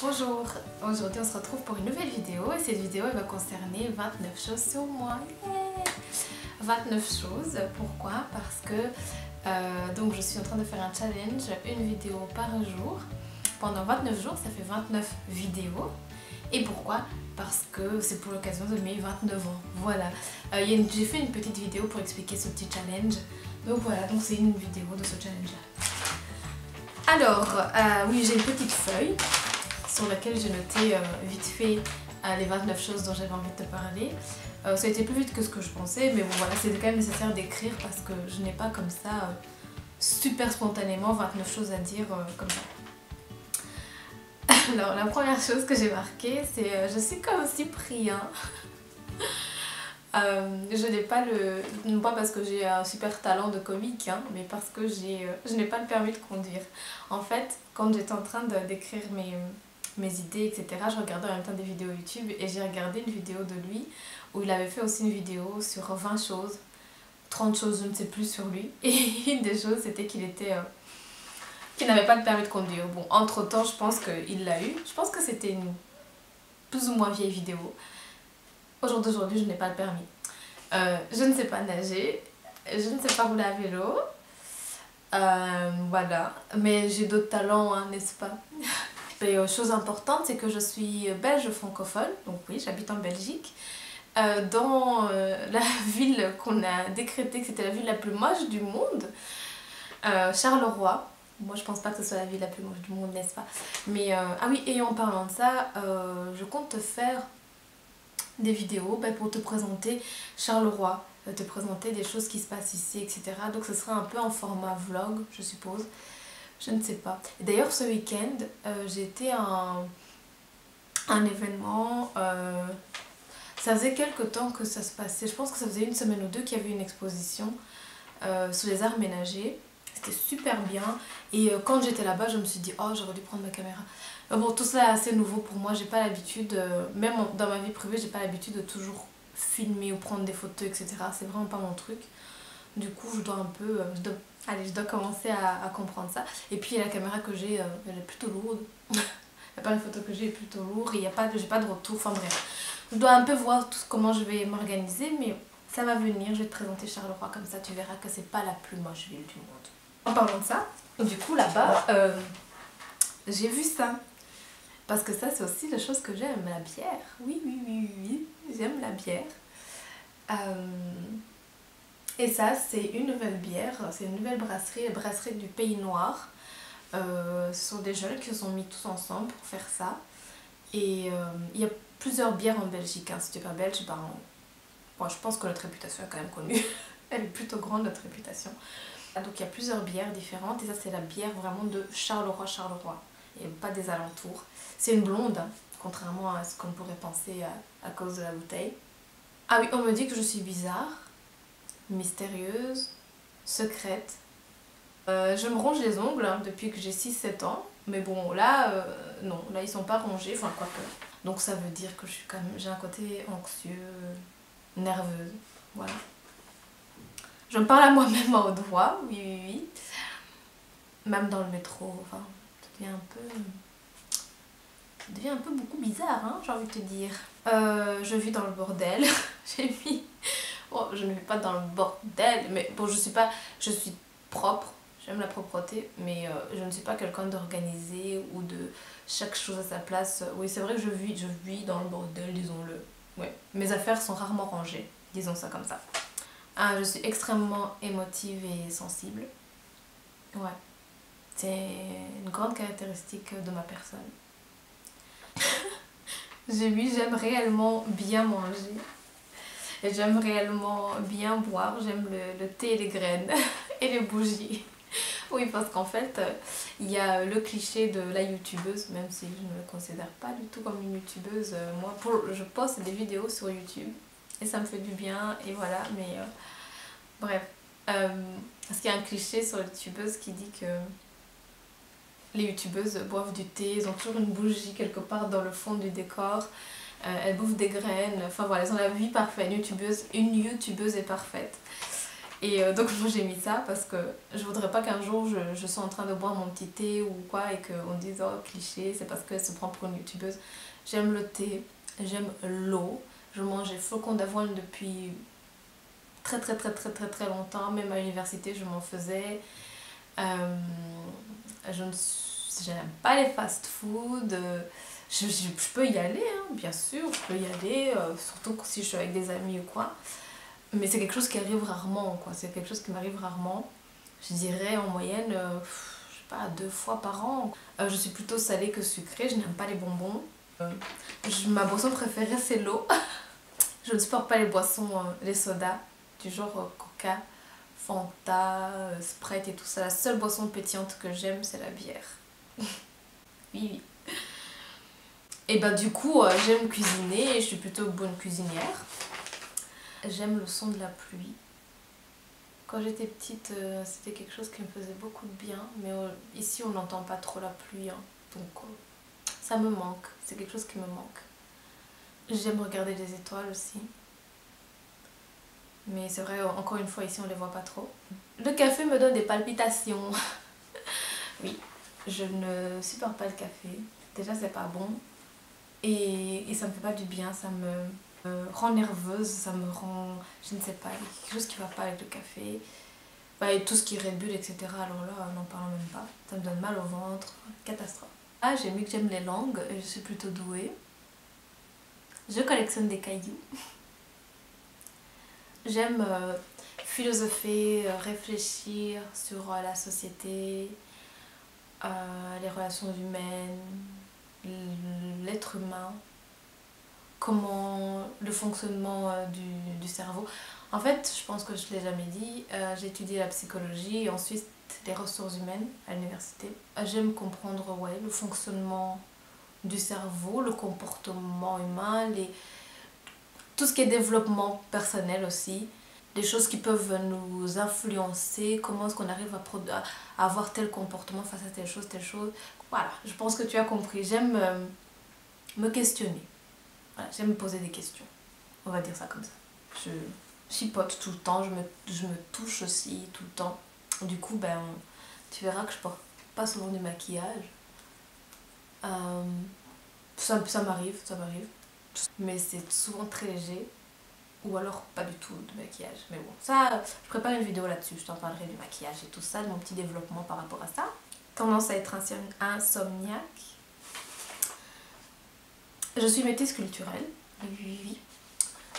Bonjour, aujourd'hui on se retrouve pour une nouvelle vidéo et cette vidéo elle va concerner 29 choses sur moi. Yeah, 29 choses, pourquoi? Parce que donc je suis en train de faire un challenge, une vidéo par jour. Pendant 29 jours, ça fait 29 vidéos. Et pourquoi? Parce que c'est pour l'occasion de mes 29 ans. Voilà, j'ai fait une petite vidéo pour expliquer ce petit challenge. Donc voilà, donc c'est une vidéo de ce challenge là. Alors, oui, j'ai une petite feuille sur laquelle j'ai noté vite fait les 29 choses dont j'avais envie de te parler. Ça a été plus vite que ce que je pensais, mais bon voilà, c'est quand même nécessaire d'écrire parce que je n'ai pas comme ça super spontanément 29 choses à dire comme ça. Alors la première chose que j'ai marquée, c'est je suis comme Cyprien. Je n'ai pas le... non pas parce que j'ai un super talent de comique, hein, mais parce que je n'ai pas le permis de conduire. En fait, quand j'étais en train d'écrire mes idées, etc., je regardais en même temps des vidéos YouTube et j'ai regardé une vidéo de lui où il avait fait aussi une vidéo sur 20 choses, 30 choses, je ne sais plus sur lui. Et une des choses, c'était qu'il n'avait pas le permis de conduire. Bon, entre temps, je pense qu'il l'a eu. Je pense que c'était une plus ou moins vieille vidéo. Au jour d'aujourd'hui, je n'ai pas le permis. Je ne sais pas nager, je ne sais pas rouler à vélo. Voilà, mais j'ai d'autres talents, hein, n'est-ce pas? Et chose importante, c'est que je suis belge francophone, donc oui, j'habite en Belgique. Dans la ville qu'on a décrétée que c'était la ville la plus moche du monde, Charleroi. Moi je pense pas que ce soit la ville la plus moche du monde, n'est-ce pas? Mais ah oui, et en parlant de ça, je compte te faire des vidéos pour te présenter Charleroi, te présenter des choses qui se passent ici, etc. Donc ce sera un peu en format vlog, je suppose. Je ne sais pas. D'ailleurs ce week-end, j'ai été à un événement, ça faisait quelques temps que ça se passait, je pense que ça faisait une semaine ou deux qu'il y avait une exposition sur les arts ménagers. C'était super bien et quand j'étais là-bas je me suis dit oh j'aurais dû prendre ma caméra. Bon, tout ça est assez nouveau pour moi, j'ai pas l'habitude, même dans ma vie privée j'ai pas l'habitude de toujours filmer ou prendre des photos, etc. C'est vraiment pas mon truc. Du coup je dois un peu, je dois commencer à comprendre ça. Et puis la caméra que j'ai, elle est plutôt lourde. L'appareil photo que j'ai est plutôt lourd et j'ai pas de retour, enfin bref. Je dois un peu voir comment je vais m'organiser, mais ça va venir, je vais te présenter Charleroi comme ça tu verras que c'est pas la plus moche ville du monde. En parlant de ça, du coup là-bas, j'ai vu ça. Parce que ça c'est aussi la chose que j'aime, la bière. Oui, oui, oui, oui, j'aime la bière. Et ça c'est une nouvelle bière, c'est une nouvelle brasserie, la brasserie du Pays Noir. Ce sont des jeunes qui se sont mis tous ensemble pour faire ça. Et il y a plusieurs bières en Belgique, hein. Si tu n'es pas belge, bon, je pense que notre réputation est quand même connue. Elle est plutôt grande notre réputation. Donc il y a plusieurs bières différentes et ça c'est la bière vraiment de Charleroi, et pas des alentours. C'est une blonde, hein, contrairement à ce qu'on pourrait penser à cause de la bouteille. Ah oui, on me dit que je suis bizarre, mystérieuse, secrète. Je me ronge les ongles hein, depuis que j'ai 6-7 ans, mais bon là, non, là ils sont pas rongés, enfin quoi que. Donc ça veut dire que je suis quand même, j'ai un côté anxieux, nerveuse, voilà. Je me parle à moi-même à haute voix, oui, oui, oui. Même dans le métro, enfin, ça devient un peu beaucoup bizarre, hein, j'ai envie de te dire. Je vis dans le bordel, j'ai mis... Bon, je ne vis pas dans le bordel, mais bon, je suis propre, j'aime la propreté, mais je ne suis pas quelqu'un d'organisé ou de chaque chose à sa place. Oui, c'est vrai que je vis dans le bordel, disons-le. Ouais. Mes affaires sont rarement rangées, disons ça comme ça. Ah, je suis extrêmement émotive et sensible. Ouais. C'est une grande caractéristique de ma personne. J'aime réellement bien manger. Et j'aime réellement bien boire. J'aime le thé et les graines et les bougies. Oui, parce qu'en fait, il y a le cliché de la youtubeuse, même si je ne me considère pas du tout comme une youtubeuse. Moi, je poste des vidéos sur YouTube et ça me fait du bien et voilà, mais bref. Parce qu'il y a un cliché sur les youtubeuses qui dit que les youtubeuses boivent du thé, ils ont toujours une bougie quelque part dans le fond du décor, elles bouffent des graines, enfin voilà, elles ont la vie parfaite, une youtubeuse est parfaite. Donc moi j'ai mis ça parce que je voudrais pas qu'un jour je sois en train de boire mon petit thé ou quoi et qu'on dise oh cliché, c'est parce qu'elle se prend pour une youtubeuse. J'aime le thé, j'aime l'eau, je mange des flocons d'avoine depuis très longtemps, même à l'université je m'en faisais. J'aime pas les fast-food, je peux y aller, hein, bien sûr, je peux y aller, surtout si je suis avec des amis ou quoi. Mais c'est quelque chose qui arrive rarement, quoi. C'est quelque chose qui m'arrive rarement. Je dirais en moyenne, je sais pas, 2 fois par an. Je suis plutôt salée que sucrée, je n'aime pas les bonbons. Ma boisson préférée c'est l'eau. Je ne supporte pas les boissons, les sodas, du genre Coca, Fanta, Sprite et tout ça. La seule boisson pétillante que j'aime c'est la bière. Oui, oui. Et bah du coup, j'aime cuisiner et je suis plutôt bonne cuisinière. J'aime le son de la pluie. Quand j'étais petite, c'était quelque chose qui me faisait beaucoup de bien. Mais ici, on n'entend pas trop la pluie. Hein, donc, ça me manque. C'est quelque chose qui me manque. J'aime regarder les étoiles aussi. Mais c'est vrai, encore une fois, ici, on les voit pas trop. Le café me donne des palpitations. Oui, je ne supporte pas le café. Déjà, c'est pas bon. Et ça me fait pas du bien. Ça me rend nerveuse, ça me rend... Je ne sais pas, il y a quelque chose qui va pas avec le café. Bah, et tout ce qui est Red Bull, etc. Alors là, n'en parlons même pas. Ça me donne mal au ventre, catastrophe. Ah, j'ai mis que j'aime les langues et je suis plutôt douée. Je collectionne des cailloux. J'aime philosopher, réfléchir sur la société, les relations humaines, l'être humain, comment le fonctionnement du cerveau. En fait, je pense que je ne l'ai jamais dit, j'ai étudié la psychologie et ensuite les ressources humaines à l'université. J'aime comprendre le fonctionnement du cerveau, le comportement humain, tout ce qui est développement personnel aussi, des choses qui peuvent nous influencer, comment est-ce qu'on arrive à avoir tel comportement face à telle chose. Voilà, je pense que tu as compris. J'aime me questionner. Voilà, j'aime me poser des questions. On va dire ça comme ça. Je chipote tout le temps, je me touche aussi tout le temps. Du coup, ben, tu verras que je porte pas souvent du maquillage. Ça m'arrive. Mais c'est souvent très léger. Ou alors pas du tout de maquillage. Mais bon, ça, je prépare une vidéo là-dessus. Je t'en parlerai du maquillage et tout ça, de mon petit développement par rapport à ça. Tendance à être insomniaque. Je suis métisse culturelle. Oui.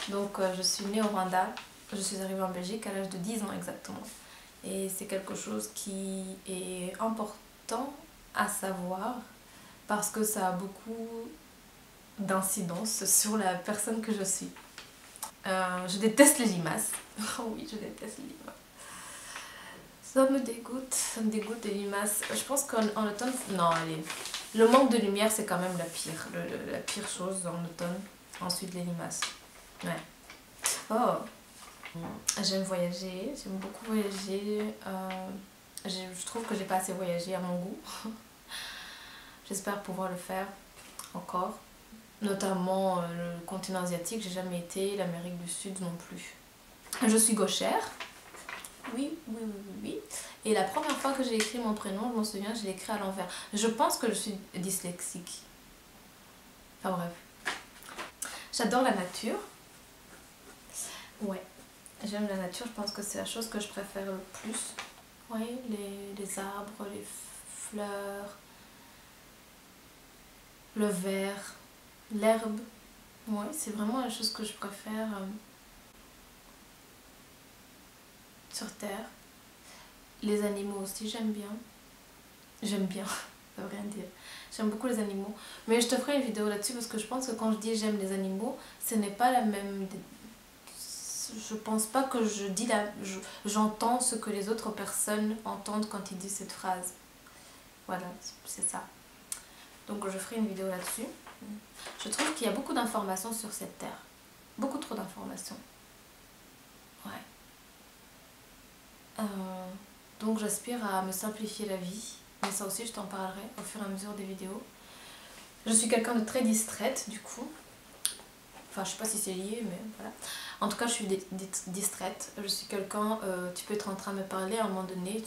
Donc je suis née au Rwanda. Je suis arrivée en Belgique à l'âge de 10 ans exactement. Et c'est quelque chose qui est important à savoir parce que ça a beaucoup d'incidence sur la personne que je suis. Je déteste les limaces. Oh oui, je déteste les limaces. Ça me dégoûte les limaces. Je pense qu'en automne, non, allez. Le manque de lumière, c'est quand même la pire chose en automne. Ensuite, les limaces. Ouais. Oh, j'aime voyager, j'aime beaucoup voyager. Je trouve que j'ai pas assez voyagé à mon goût. J'espère pouvoir le faire encore. Notamment le continent asiatique, j'ai jamais été, l'Amérique du Sud non plus. Je suis gauchère. Oui. Et la première fois que j'ai écrit mon prénom, je m'en souviens, je l'ai écrit à l'envers. Je pense que je suis dyslexique. Enfin bref. J'adore la nature. Ouais, j'aime la nature, je pense que c'est la chose que je préfère le plus. Oui, les arbres, les fleurs, le vert, l'herbe. Ouais, c'est vraiment la chose que je préfère sur Terre. Les animaux aussi, j'aime bien. J'aime bien, ça veut rien dire. J'aime beaucoup les animaux. Mais je te ferai une vidéo là-dessus parce que je pense que quand je dis j'aime les animaux, ce n'est pas la même... Je pense pas que j'entends ce que les autres personnes entendent quand ils disent cette phrase. Voilà, c'est ça. Donc je ferai une vidéo là-dessus. Je trouve qu'il y a beaucoup d'informations sur cette terre. Beaucoup trop d'informations. Ouais. Donc j'aspire à me simplifier la vie. Mais ça aussi je t'en parlerai au fur et à mesure des vidéos. Je suis quelqu'un de très distraite du coup. Enfin, je sais pas si c'est lié, mais voilà. En tout cas, je suis distraite. Je suis quelqu'un, tu peux être en train de me parler à un moment donné,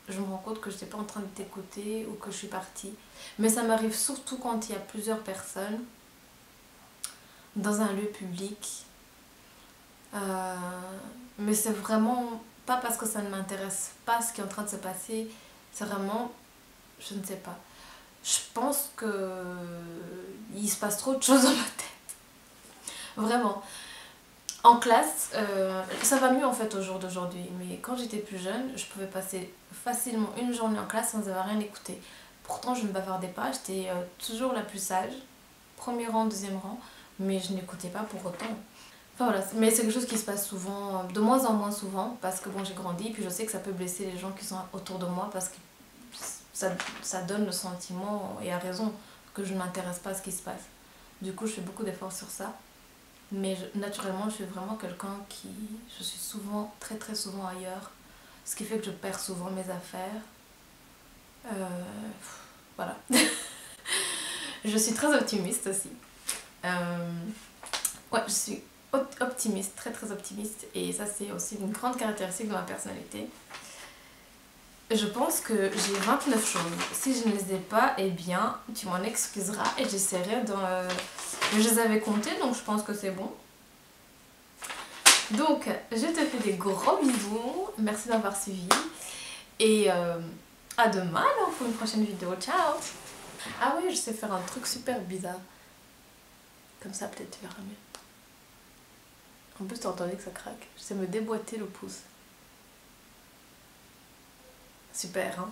je me rends compte que je n'étais pas en train de t'écouter ou que je suis partie. Mais ça m'arrive surtout quand il y a plusieurs personnes dans un lieu public. Mais c'est vraiment pas parce que ça ne m'intéresse pas ce qui est en train de se passer. C'est vraiment, je ne sais pas. Je pense que il se passe trop de choses dans ma tête. Vraiment. En classe, ça va mieux en fait au jour d'aujourd'hui, mais quand j'étais plus jeune, je pouvais passer facilement une journée en classe sans avoir rien écouté. Pourtant, je ne bavardais pas, j'étais toujours la plus sage, premier rang, deuxième rang, mais je n'écoutais pas pour autant. Enfin voilà, mais c'est quelque chose qui se passe souvent, de moins en moins souvent, parce que bon, j'ai grandi, puis je sais que ça peut blesser les gens qui sont autour de moi, parce que ça donne le sentiment, et à raison, que je ne m'intéresse pas à ce qui se passe. Du coup, je fais beaucoup d'efforts sur ça. Mais naturellement, je suis vraiment quelqu'un qui... Je suis souvent, très très souvent ailleurs. Ce qui fait que je perds souvent mes affaires. Voilà. Je suis très optimiste aussi. Ouais, je suis optimiste, très très optimiste. Et ça, c'est aussi une grande caractéristique de ma personnalité. Je pense que j'ai 29 choses. Si je ne les ai pas, eh bien, tu m'en excuseras et j'essaierai de... Je les avais comptées, donc je pense que c'est bon. Donc, je te fais des gros bisous. Merci d'avoir suivi. Et à demain alors pour une prochaine vidéo. Ciao! Ah oui, je sais faire un truc super bizarre. Comme ça, peut-être tu verras mieux. En plus, t'as entendu que ça craque. Je sais me déboîter le pouce. Super, hein?